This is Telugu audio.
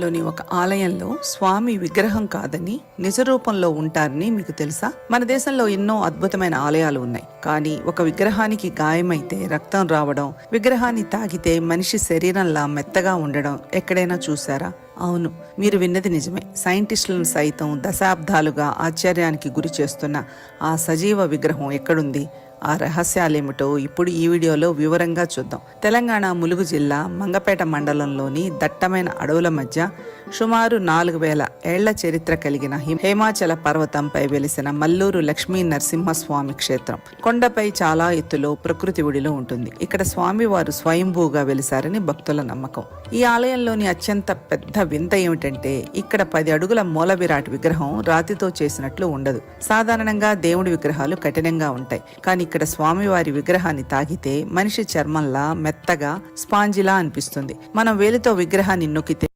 లోని ఒక ఆలయంలో స్వామి విగ్రహం కాదని నిజ రూపంలో ఉంటారని మీకు తెలుసా? మన దేశంలో ఎన్నో అద్భుతమైన ఆలయాలు ఉన్నాయి. కానీ ఒక విగ్రహానికి గాయమైతే రక్తం రావడం, విగ్రహాన్ని తాకితే మనిషి శరీరంలా మెత్తగా ఉండడం ఎక్కడైనా చూసారా? అవును, మీరు విన్నది నిజమే. సైంటిస్టులను సైతం దశాబ్దాలుగా ఆశ్చర్యానికి గురి చేస్తున్న ఆ సజీవ విగ్రహం ఎక్కడుంది? ఆ రహస్యాలేమిటో ఇప్పుడు ఈ వీడియోలో వివరంగా చూద్దాం. తెలంగాణ ములుగు జిల్లా మంగపేట మండలంలోని దట్టమైన అడవుల మధ్య సుమారు 4000 ఏళ్ల చరిత్ర కలిగిన హేమాచల పర్వతంపై వెలిసిన మల్లూరు లక్ష్మీ నరసింహస్వామి క్షేత్రం కొండపై చాలా ఎత్తులో ప్రకృతి ఒడిలో ఉంటుంది. ఇక్కడ స్వామివారు స్వయంభూగా వెలిసారని భక్తుల నమ్మకం. ఈ ఆలయంలోని అత్యంత పెద్ద వింత ఏమిటంటే ఇక్కడ 10 అడుగుల మూల విరాట్ విగ్రహం రాతితో చేసినట్లు ఉండదు. సాధారణంగా దేవుడి విగ్రహాలు కఠినంగా ఉంటాయి, కానీ ఇక్కడ స్వామివారి విగ్రహాన్ని తాకితే మనిషి చర్మంలా మెత్తగా స్పాంజిలా అనిపిస్తుంది. మనం వేలితో విగ్రహాన్ని నొక్కితే